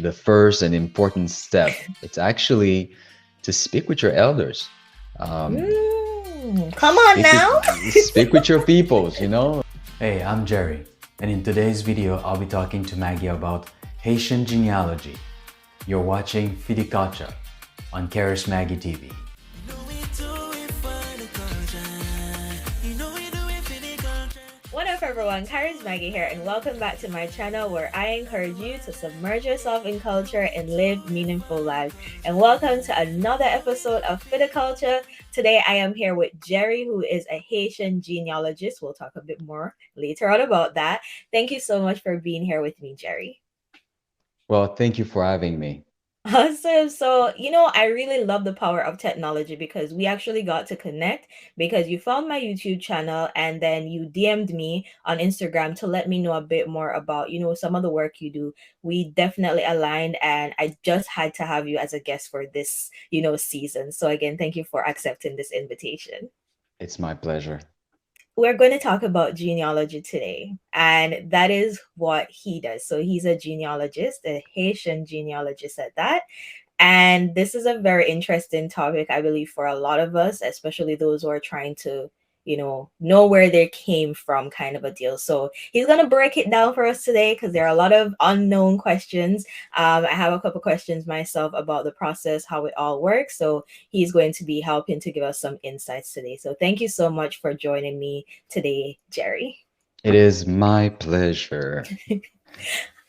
the first and important step. It's actually to speak with your elders. Um, Come on now. speak with your peoples, you know. Hey, I'm Jerry, and in today's video, I'll be talking to Maggie about Haitian genealogy. You're watching Culcha on CharisMaggietv. What up everyone, Maggie here and welcome back to my channel where I encourage you to submerge yourself in culture and live meaningful lives. And welcome to another episode of Culture. Today I am here with Jerry, who is a Haitian genealogist. We'll talk a bit more later on about that. Thank you so much for being here with me, Jerry. Well, thank you for having me. Awesome. So, I really love the power of technology because we actually got to connect because you found my YouTube channel and then you DM'd me on Instagram to let me know a bit more about, some of the work you do. We definitely aligned and I just had to have you as a guest for this, season. So again, thank you for accepting this invitation. It's my pleasure. We're going to talk about genealogy today, and that is what he does. So he's a genealogist, a Haitian genealogist at that. And this is a very interesting topic, I believe, for a lot of us, especially those who are trying to, know where they came from, kind of a deal. So he's going to break it down for us today because there are a lot of unknown questions. I have a couple questions myself about the process, how it all works. So he's going to be helping to give us some insights today. So thank you so much for joining me today, Jerry. It is my pleasure.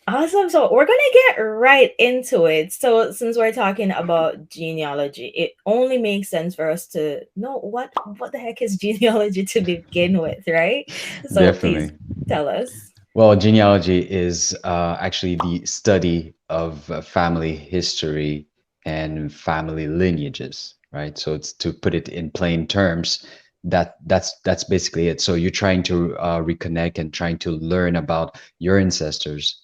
Awesome. So we're going to get right into it. So since we're talking about genealogy, it only makes sense for us to know what the heck is genealogy to begin with, right? So please Definitely. tell us. Well, genealogy is actually the study of family history and family lineages, right? So it's to put it in plain terms, that's basically it. So you're trying to reconnect and trying to learn about your ancestors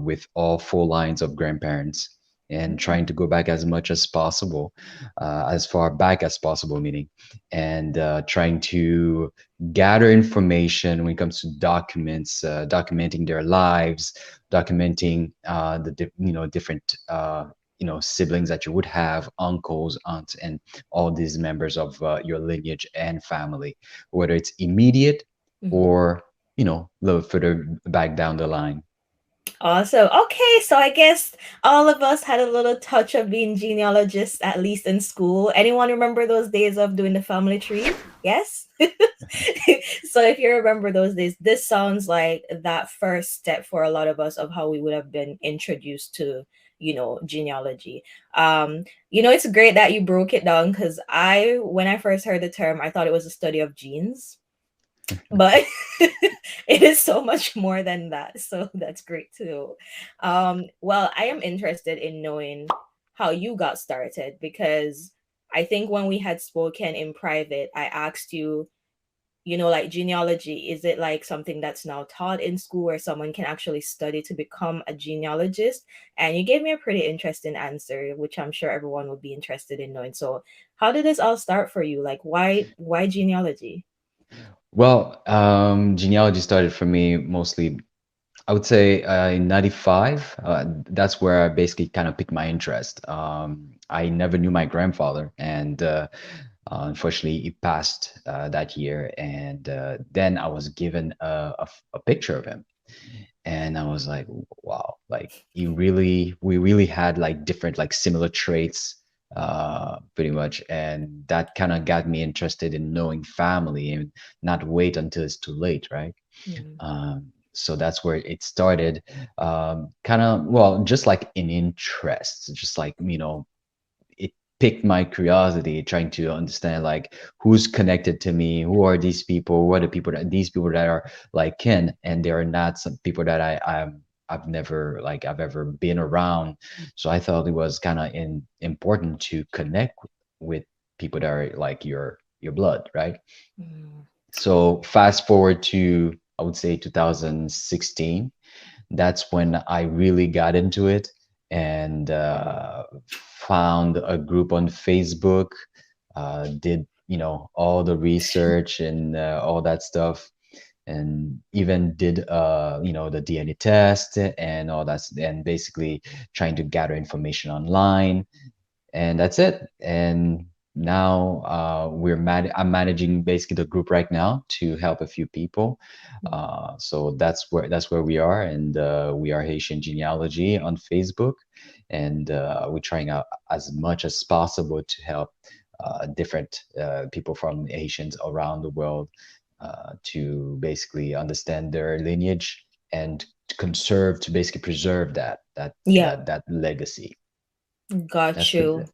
with all four lines of grandparents and trying to go back as much as possible, as far back as possible, meaning, and trying to gather information when it comes to documents, documenting their lives, documenting different siblings that you would have, uncles, aunts, and all these members of your lineage and family, whether it's immediate Mhm. or a little further back down the line. Awesome. Okay, so I guess all of us had a little touch of being genealogists, at least in school. Anyone remember those days of doing the family tree? Yes? So if you remember those days, this sounds like that first step for a lot of us of how we would have been introduced to, genealogy. It's great that you broke it down because when I first heard the term, I thought it was a study of genes, but it is so much more than that, so that's great too. Well, I am interested in knowing how you got started because I think when we had spoken in private, I asked you, like genealogy, is it like something that's now taught in school where someone can actually study to become a genealogist? And you gave me a pretty interesting answer, which I'm sure everyone would be interested in knowing. So how did this all start for you? Like why genealogy? Well, genealogy started for me mostly, I would say, in 95. That's where I basically kind of picked my interest. I never knew my grandfather, and unfortunately, he passed that year. And then I was given a picture of him. And I was like, wow, like we really had like different, like similar traits, pretty much. And that kind of got me interested in knowing family and not wait until it's too late, right? Mhm. So that's where it started. Kind of, well, just like in interest, just like, it piqued my curiosity, trying to understand like who's connected to me, who are these people, what are people that these people that are like kin, and they are not some people that I've never like I've ever been around. So I thought it was kind of important to connect with people that are like your blood, right? Mhm. So fast forward to, I would say, 2016. That's when I really got into it and found a group on Facebook, did all the research and all that stuff, and even did the DNA test and all that, and basically trying to gather information online, and that's it. And now I'm managing basically the group right now to help a few people. So that's where we are, and we are Haitian Genealogy on Facebook, and we're trying out as much as possible to help different people from Haitians around the world to basically understand their lineage and to basically preserve Yeah, that legacy. got That's pretty you. good.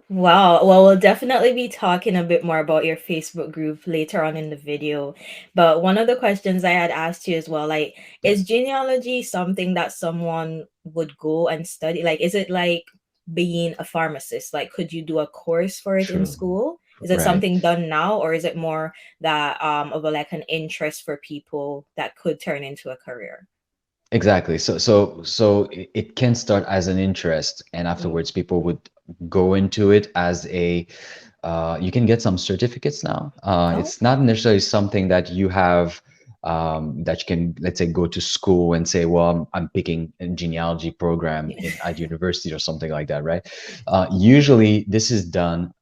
Wow. Well, we'll definitely be talking a bit more about your Facebook group later on in the video. But one of the questions I had asked you as well, like, is genealogy something that someone would go and study? Like, is it like being a pharmacist? Like, could you do a course for it in True. school? Is it Right. something done now, or is it more that of a, like an interest for people that could turn into a career? Exactly. So it can start as an interest, and Mm. afterwards people would go into it as a. You can get some certificates now. Oh, It's not necessarily something that you have that you can, let's say, go to school and say, well, I'm picking a genealogy program yeah. at university or something like that, right? Usually, this is done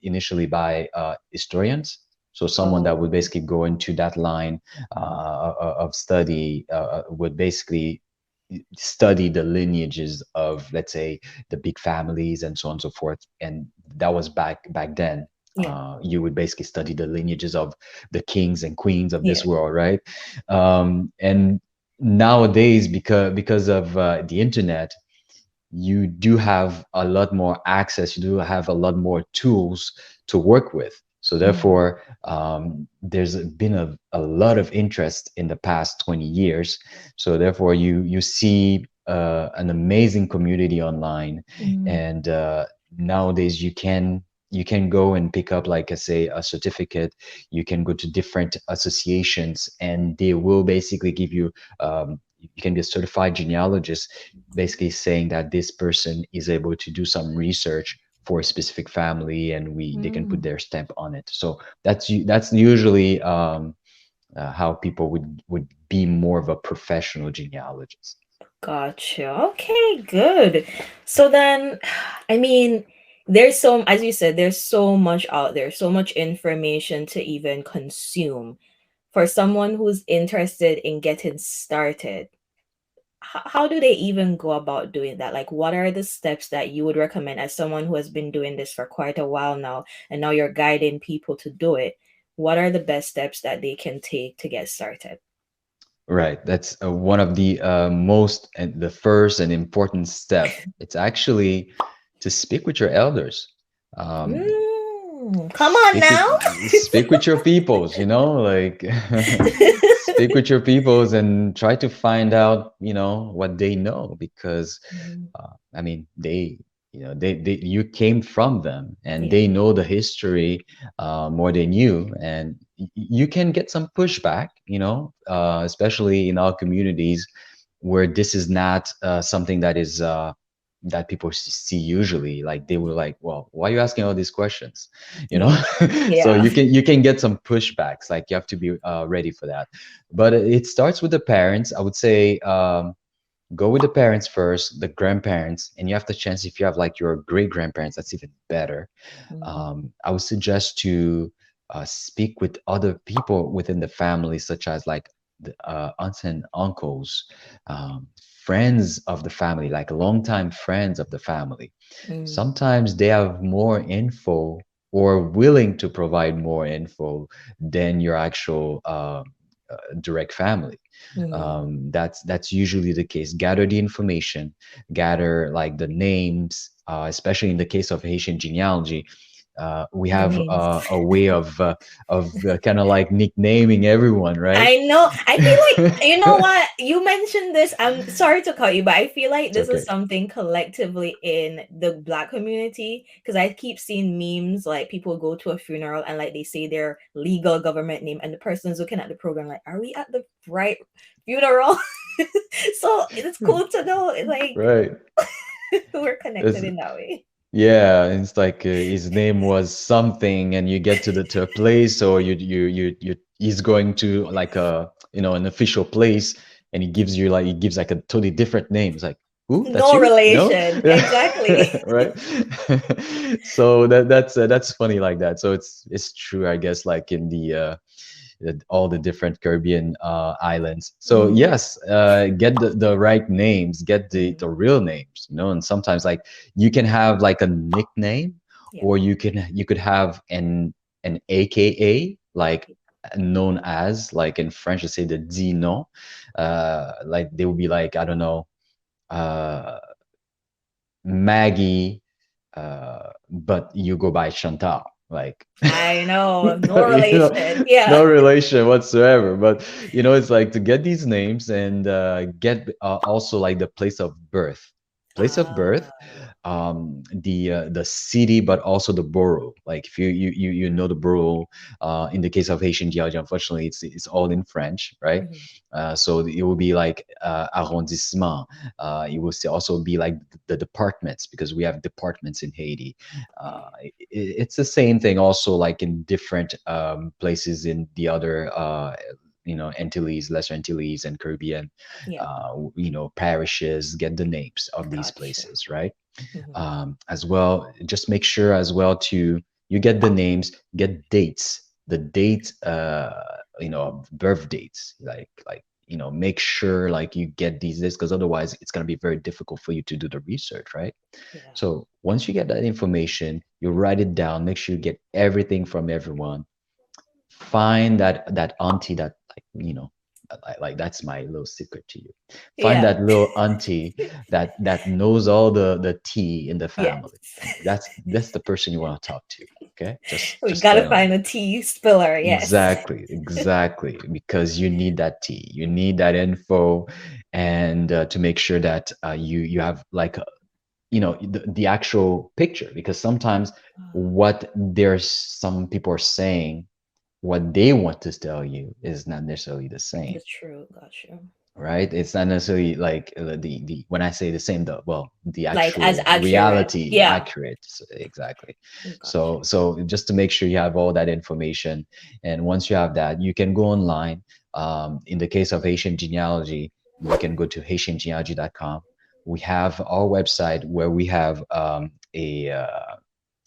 initially by historians. So someone that would Oh, basically go into that line of study would basically study the lineages of, let's say, the big families and so on and so forth. And that was back then. yeah, You would basically study the lineages of the kings and queens of yeah. this world, right? And nowadays, because of the internet, you do have a lot more access, you do have a lot more tools to work with. So Mm, therefore, there's been a lot of interest in the past 20 years. So therefore, you see an amazing community online, mm, and nowadays you can go and pick up, like I say, a certificate. You can go to different associations, and they will basically give you. You can be a certified genealogist, basically saying that this person is able to do some research for a specific family, and they can put mm. their stamp on it. So that's usually how people would be more of a professional genealogist. Gotcha. Okay, good. So then, I mean, as you said, there's so much out there, so much information to even consume. For someone who's interested in getting started, how do they even go about doing that? Like, what are the steps that you would recommend as someone who has been doing this for quite a while now, and now you're guiding people to do it? What are the best steps that they can take to get started? Right. That's one of the most and the first and important step. It's actually to speak with your elders. Um, Come on speak now. with speak with your peoples, like speak with your peoples and try to find out, what they know, because Mhm. I mean, they you came from them, and Yeah. they know the history more than you, and you can get some pushback, especially in our communities where this is not something that people see usually. Like they were like, well, why are you asking all these questions, you know? Yeah. So Yeah. you can get some pushbacks. Like you have to be ready for that. But it starts with the parents, I would say. Go with the parents first, the grandparents, and you have the chance, if you have like your great grandparents, that's even better. Mm, I would suggest to speak with other people within the family, such as like the aunts and uncles, friends of the family, like longtime friends of the family. mm, Sometimes they have more info or willing to provide more info than your actual direct family. mm. That's usually the case. Gather the information, gather like the names, especially in the case of Haitian genealogy. We The have names. a way of kind of like nicknaming everyone, right? I know. I feel like, you know what? You mentioned this. I'm sorry to cut you, but I feel like It's this is okay. something collectively in the Black community, because I keep seeing memes like people go to a funeral and like they say their legal government name, and the person's looking at the program like, are we at the right funeral? So it's cool to know, like, Right. we're It's, connected in that way. Yeah, it's like his name was something, and you get to a place, or he's going to like a an official place, and he gives like a totally different name. It's like, who? That's No you? No? relation. Exactly. Right? So that's funny like that. So it's true, I guess, like in all the different Caribbean islands. So Mhm, yes, get the right names, get mhm. the real names, and sometimes like you can have like a nickname, Yeah. or you could have an AKA, like known as, like in French they say the dit nom, like they will be like, I don't know, uh Maggie, but you go by Chantal, like I know. No you know, relation. Yeah. no relation whatsoever. But it's like to get these names and get also like the place of birth, Ah, the city, but also the borough. Like if you know the borough, in the case of Haitian geology, unfortunately, it's all in French, right? mhm. So it will be like arrondissement. It will also be like the departments, because we have departments in Haiti. It's the same thing also, like in different places in the other Antilles, Lesser Antilles, and Caribbean, Yeah. parishes. Get the names of these Gotcha. places, right? Mhm. As well, just make sure as well to you get the names, get dates, the date, birth dates, make sure like you get these dates, because otherwise it's going to be very difficult for you to do the research, right? Yeah. So once you get that information, you write it down, make sure you get everything from everyone. Find that auntie that, like that's my little secret to you. Find Yeah. that little auntie that knows all the tea in the Yes. family. That's the person you want to talk to. Okay, We just gotta telling you. find a tea spiller. Yes. Exactly, because you need that tea, you need that info, and to make sure that you have like the actual picture, because sometimes what there's some people are saying, what they want to tell you is not necessarily the same, The true. Gotcha. right? It's not necessarily like the when I say the same, the Like as actual accurate. reality Yeah. accurate. Exactly. Gotcha. So just to make sure you have all that information, and once you have that, you can go online. In the case of Haitian genealogy, you can go to haitiangenealogy.com. We have our website where we have a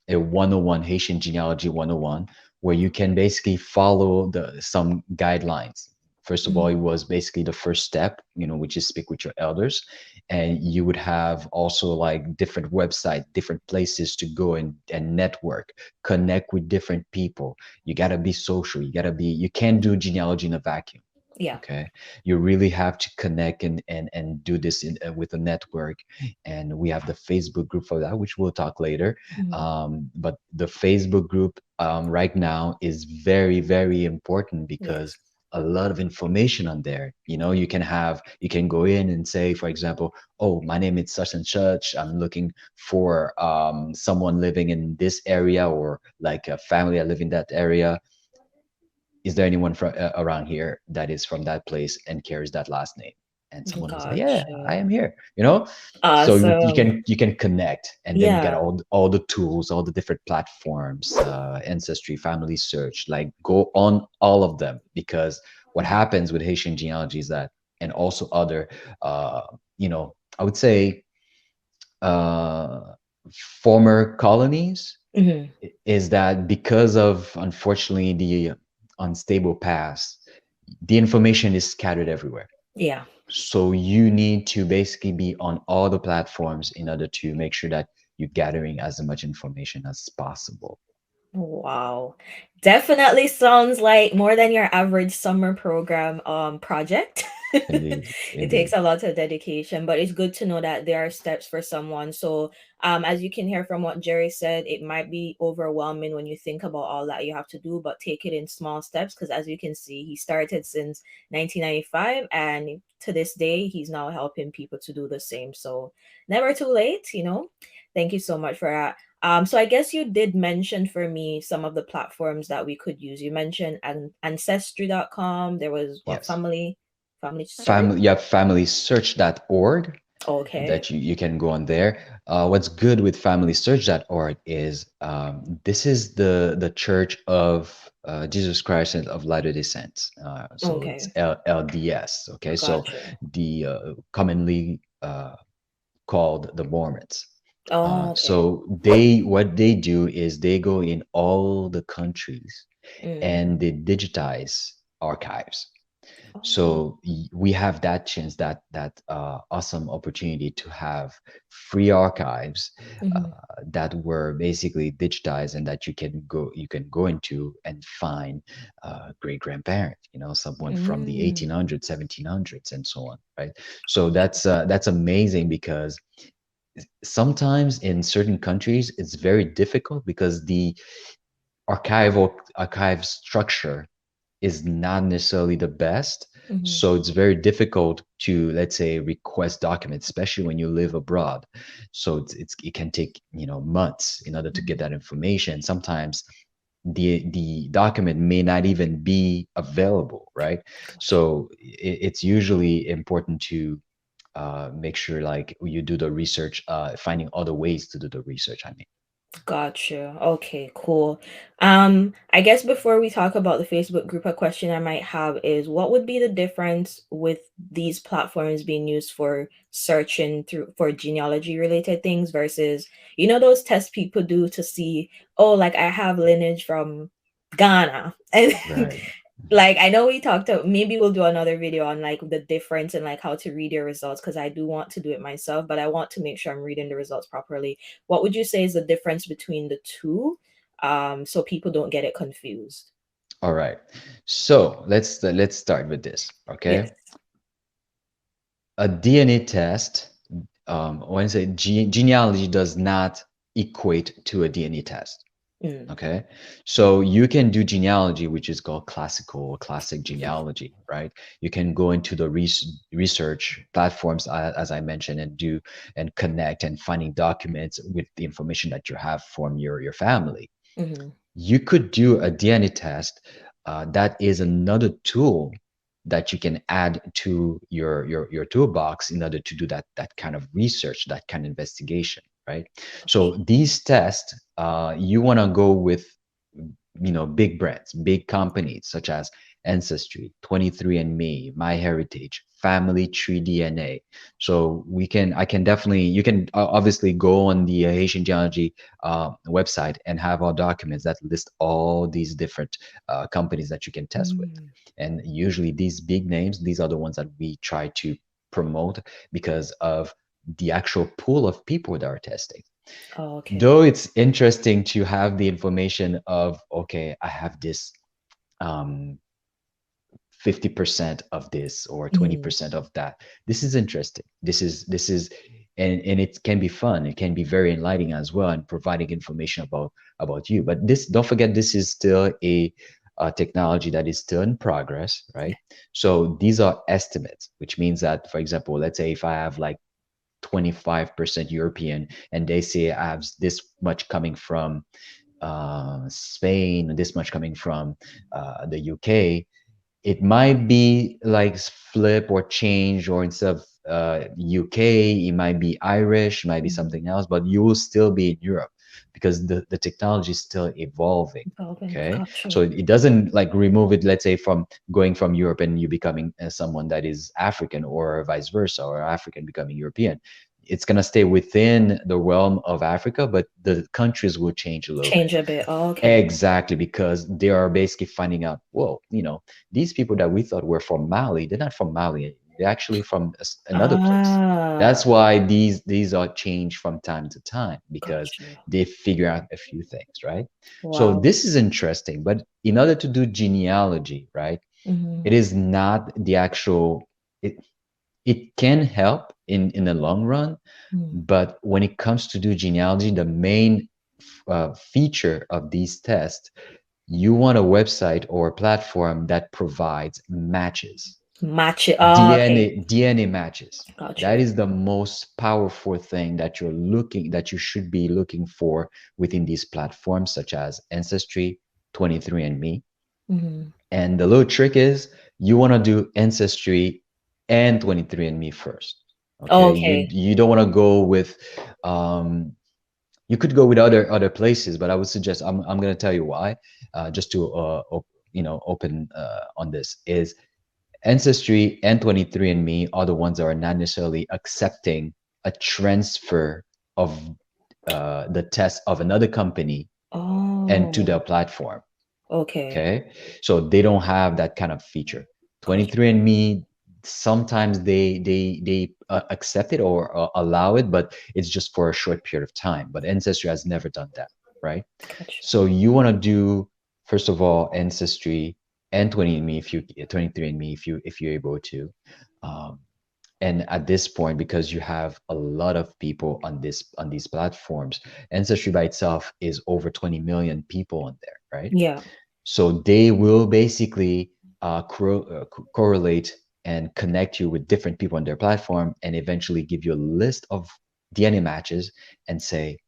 101, Haitian Genealogy 101, where you can basically follow the some guidelines. First of all, it Mhm. was basically the first step, which is speak with your elders. And you would have also like different websites, different places to go and network, connect with different people. You gotta be social. You can't do genealogy in a vacuum. Yeah. Okay, you really have to connect and do this with a network, and we have the Facebook group for that, which we'll talk later. Mhm. But the Facebook group right now is very, very important, because Yes. a lot of information on there. You can go in and say, for example, oh, my name is such and such. I'm looking for someone living in this area, or like a family that live in that area. Is there anyone from around here that is from that place and carries that last name? And someone will say, yeah, I Gotcha. am here, so Awesome. you can connect, and then you get Yeah. all the tools, all the different platforms, ancestry, family search, like go on all of them, because what Mhm. happens with Haitian genealogy is that, and also other I would say uh former colonies, Mhm. is that because of, unfortunately, the unstable past, the information is scattered everywhere. Yeah. So you need to basically be on all the platforms in order to make sure that you're gathering as much information as possible. Wow. Definitely sounds like more than your average summer program project. Indeed, It takes indeed. a lot of dedication, but it's good to know that there are steps for someone. So, as you can hear from what Jerry said, it might be overwhelming when you think about all that you have to do, but take it in small steps, because as you can see, he started since 1995, and to this day he's now helping people to do the same. So, never too late. Thank you so much for that. So I guess you did mention for me some of the platforms that we could use. You mentioned ancestry.com. There was what, Yes. family search? You have familysearch.org. Okay. that you can go on there. What's good with familysearch.org is this is the Church of Jesus Christ and of Latter-day Saints. So it's Okay. LDS. Okay, so Gotcha. the commonly called the Mormons. Oh, okay. So they what they do is they go in all the countries Mm. and they digitize archives. Oh. So we have that chance, that awesome opportunity to have free archives Mm-hmm. that were basically digitized and that you can go into and find great grandparent, someone from the Mm. 1800s, 1700s, and so on, right? So that's amazing because sometimes in certain countries it's very difficult because the archive structure is not necessarily the best. Mm-hmm. So it's very difficult to, let's say, request documents, especially when you live abroad. So it can take, months in order to get that information. Sometimes the document may not even be available, right? Gotcha. So it's usually important to make sure like you do the research, finding other ways to do the research. I mean. Gotcha. Okay, cool. I guess before we talk about the Facebook group, a question I might have is what would be the difference with these platforms being used for searching through for genealogy related things versus, those tests people do to see, oh, like I have lineage from Ghana. And Right. like I know we talked to maybe we'll do another video on like the difference and like how to read your results because I do want to do it myself, but I want to make sure I'm reading the results properly. What would you say is the difference between the two? So people don't get it confused. All right. So let's start with this. Yes. Okay. A DNA test, when I say genealogy does not equate to a DNA test. Mm. Okay. So you can do genealogy, which is called classical or classic genealogy, right? You can go into the research platforms, as I mentioned, and do and connect and finding documents with the information that you have from your family. Mm-hmm. You could do a DNA test. That is another tool that you can add to your toolbox in order to do that kind of research, that kind of investigation, right? So these tests, you want to go with big brands, big companies such as Ancestry, 23andMe, MyHeritage, Family Tree DNA. So I can definitely, you can obviously go on the Haitian Genealogy website and have our documents that list all these different companies that you can test with. Mm. And usually these big names, these are the ones that we try to promote because of the actual pool of people that are testing. Oh, okay. Though it's interesting to have the information of, okay, I have this um, 50% of this or Mm. 20% of that. This is interesting. This is and it can be fun. It can be very enlightening as well and providing information about you. But this, don't forget, this is still a technology that is still in progress, right? So these are estimates, which means that, for example, let's say if I have like 25% European, and they say I have this much coming from Spain, this much coming from the UK. It might be like flip or change, or instead of UK, it might be Irish, it might be Mm. something else, but you will still be in Europe because the technology is still evolving. Developing. Okay, so Gotcha. it doesn't like remove it, let's say, from going from Europe and you becoming someone that is African, or vice versa, or African becoming European. It's going to stay within the realm of Africa, but the countries will change a little bit. Change a bit. Oh, okay. Exactly, because they are basically finding out, well, these people that we thought were from Mali, they're not from Mali. They're actually from another place. Ah, That's why these are changed from time to time because gotcha. they figure out a few things, right? So Wow. this is interesting, but in order to do genealogy, right, Mm-hmm. it is not the actual. It can help in the long run, Mm. but when it comes to do genealogy, the main feature of these tests, you want a website or a platform that provides matches, Match it. Oh, okay. DNA matches. That Gotcha. is the most powerful thing that you should be looking for within these platforms such as Ancestry, 23andMe. Mm-hmm. And the little trick is you want to do Ancestry and 23andMe first. Okay, Okay. you don't want to go with um, you could go with other places, but I would suggest I'm going to tell you why. Just to open on this is Ancestry and 23andMe are the ones that are not necessarily accepting a transfer of the test of another company and to Oh, their platform. okay. Okay, so they don't have that kind of feature. Gotcha. 23andMe, sometimes they accept it or allow it, but it's just for a short period of time. But Ancestry has never done that, right? Gotcha. So you want to do, first of all, Ancestry and 20andMe if you 23andMe if you're able to. Um, and at this point, because you have a lot of people on these platforms, Ancestry by itself is over 20 million people on there, right? Yeah. So they will basically correlate and connect you with different people on their platform and eventually give you a list of DNA matches and say,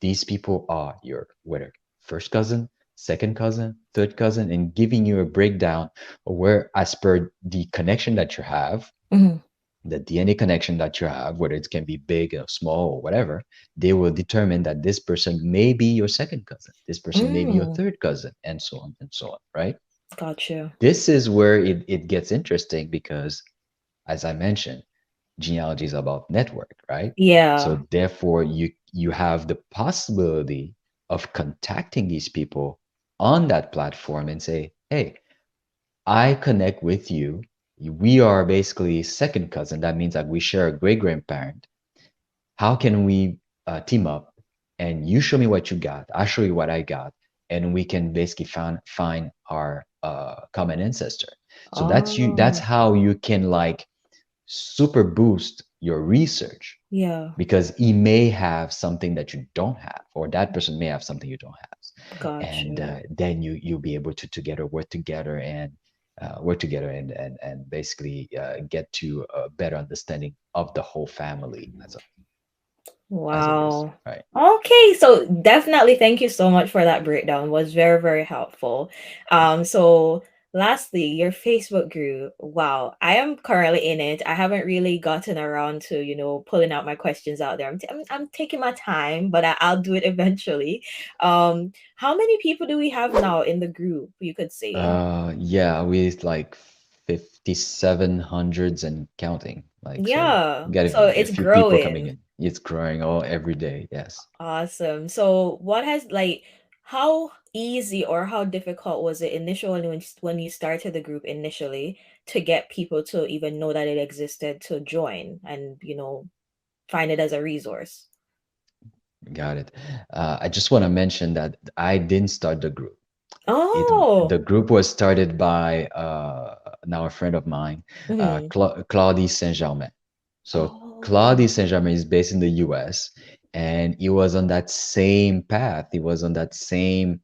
these people are your whether first cousin, second cousin, third cousin, and giving you a breakdown of where, as per the connection that you have, Hmm. the DNA connection that you have, whether it can be big or small or whatever, they will determine that this person may be your second cousin, this person may be your Mm, third cousin, and so on and so on, right? gotcha. This is where it gets interesting because, as I mentioned, genealogy is about network, right? Yeah. So therefore, you have the possibility of contacting these people on that platform and say, hey, I connect with you. We are basically second cousin. That means that we share a great grandparent. How can we team up? And you show me what you got. I show you what I got, and we can basically find our common ancestor. So that's you. That's Oh, how you can like super boost your research yeah. because he may have something that you don't have, or that person may have something you don't have, and Gotcha. then you'll be able to together work together and basically get to a better understanding of the whole family as it is, Wow. right? Okay, so definitely thank you so much for that breakdown. It was very, very helpful. So lastly, your Facebook group. Wow, I am currently in it. I haven't really gotten around to, pulling out my questions out there. I'm taking my time, but I'll do it eventually. How many people do we have now in the group, you could say? Yeah, with like 5700s and counting, like, so Yeah, we got so a it's few people coming growing. in. It's growing all every day, yes. Awesome. So what has how easy or how difficult was it initially when you started the group initially to get people to even know that it existed to join and find it as a resource? Got it. I just want to mention that I didn't start the group. The Oh. group was started by now a friend of mine, Hmm. Claudie Saint Germain. So Oh. Claudie Saint Germain is based in the U.S. and he was on that same path. He was on that same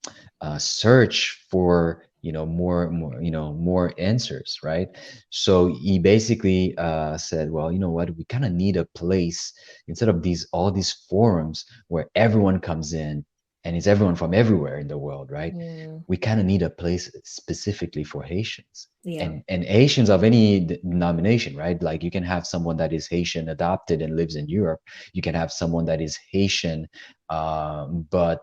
search for more more answers, right? So he basically said, well, you know what, we kind of need a place instead of these all these forums where everyone comes in and it's everyone from everywhere in the world, right? Mm, We kind of need a place specifically for Haitians yeah. and Haitians of any denomination, right? Like you can have someone that is Haitian adopted and lives in Europe. You can have someone that is Haitian, but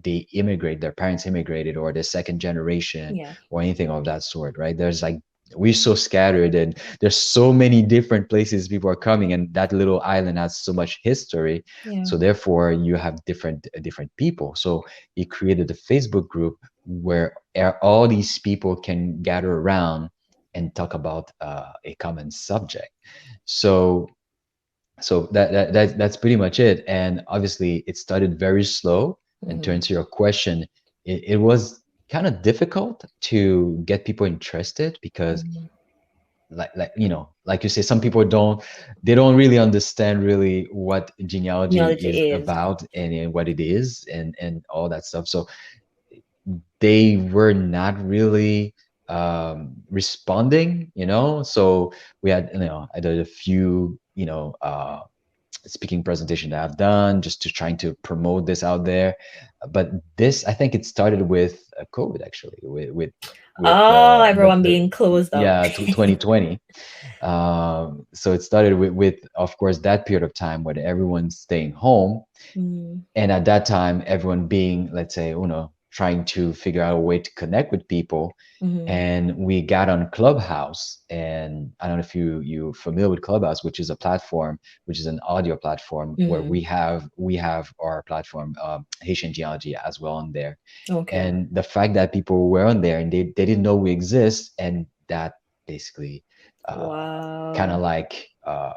they immigrate, their parents immigrated, or they're second generation, Yeah. or anything of that sort, right? There's like we're so scattered and there's so many different places people are coming, and that little island has so much history, Yeah. so therefore you have different people. So he created a Facebook group where all these people can gather around and talk about a common subject. So that's pretty much it. And obviously it started very slow. And to Hmm. answer your question, it was kind of difficult to get people interested because Hmm. like like you say, some people don't really understand really what genealogy Knowledge is is. about and what it is and all that stuff. So they were not really responding, so we had, I did a few speaking presentation that I've done just to trying to promote this out there. But this, I think it started with COVID actually with Oh, everyone the being closed up. yeah 2020. So it started with of course that period of time when everyone's staying home, Mm, and at that time everyone being, let's say, trying to figure out a way to connect with people. mhm, And we got on Clubhouse, and I don't know if you familiar with Clubhouse, which is a platform, which is an audio platform where mhm. we have our platform, Haitian Genealogy, as well on there. Okay. And the fact that people were on there and they didn't know we exist, and that basically kind of Wow. like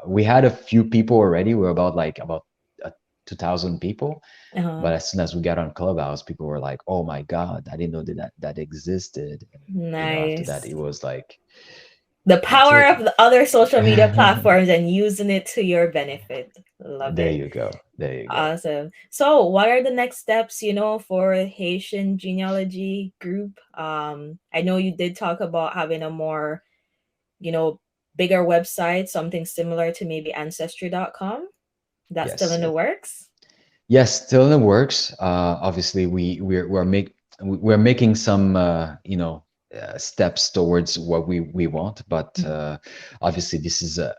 we had a few people already. We're about 2,000 people, Uh-huh. but as soon as we got on Clubhouse, people were like, "Oh my God, I didn't know that existed." And, after that, it Nice. was like, The "That's power it." of the other social media platforms and using it to your benefit. Love There it. you go. There you go. Awesome. So, what are the next steps, for Haitian genealogy group? I know you did talk about having a more, you know, bigger website, something similar to maybe ancestry.com. That's still Yes. in the works? Yes, still in the works. Obviously, we're making some steps towards what we want, but obviously this is a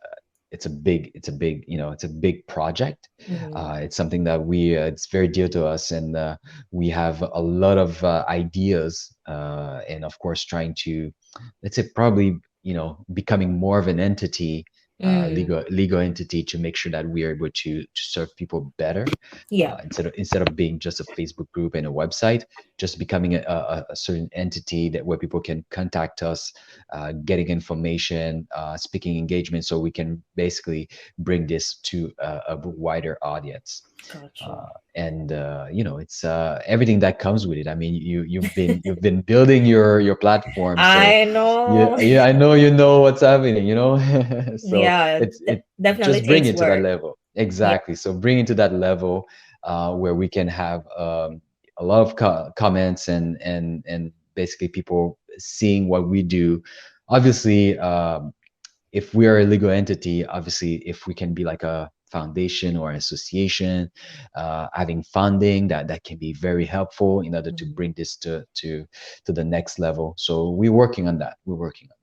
it's a big project. Mm-hmm. It's something that it's very dear to us, and we have a lot of ideas, and of course trying to, let's say, probably becoming more of an entity, Mm, legal entity, to make sure that we are able to serve people better, yeah. instead of being just a Facebook group and a website, just becoming a certain entity that where people can contact us, getting information, speaking engagement, so we can basically bring this to a wider audience. Gotcha. uh, and it's everything that comes with it. I mean, you've been building your platform, so I know. yeah, I know what's happening, so Yeah, it definitely just bring takes it to that work. level. Yeah. Exactly. So bring it to that level, where we can have a lot of comments, and basically people seeing what we do. Obviously, if we are a legal entity, obviously, if we can be like a foundation or an association, having funding, that can be very helpful in order to Mhm. bring this to the next level. So we're working on that. We're working on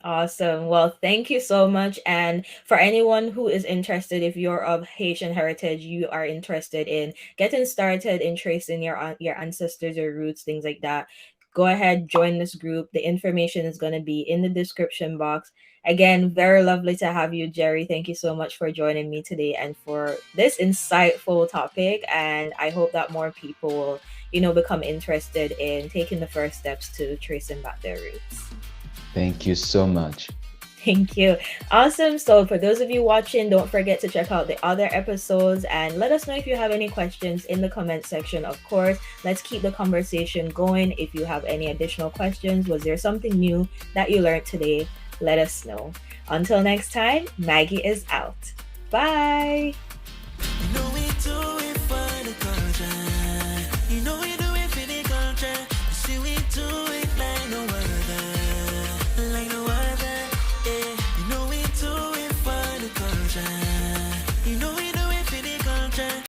Awesome. Well, thank you so much. And for anyone who is interested, if you're of Haitian heritage, you are interested in getting started in tracing your ancestors, your roots, things like that, go ahead, join this group. The information is going to be in the description box. Again, very lovely to have you, Jerry. Thank you so much for joining me today and for this insightful topic. And I hope that more people will, become interested in taking the first steps to tracing back their roots. Thank you so much. Thank you. Awesome. So, for those of you watching, don't forget to check out the other episodes and let us know if you have any questions in the comment section. Of course, let's keep the conversation going. If you have any additional questions, was there something new that you learned today? Let us know. Until next time, Maggie is out. Bye.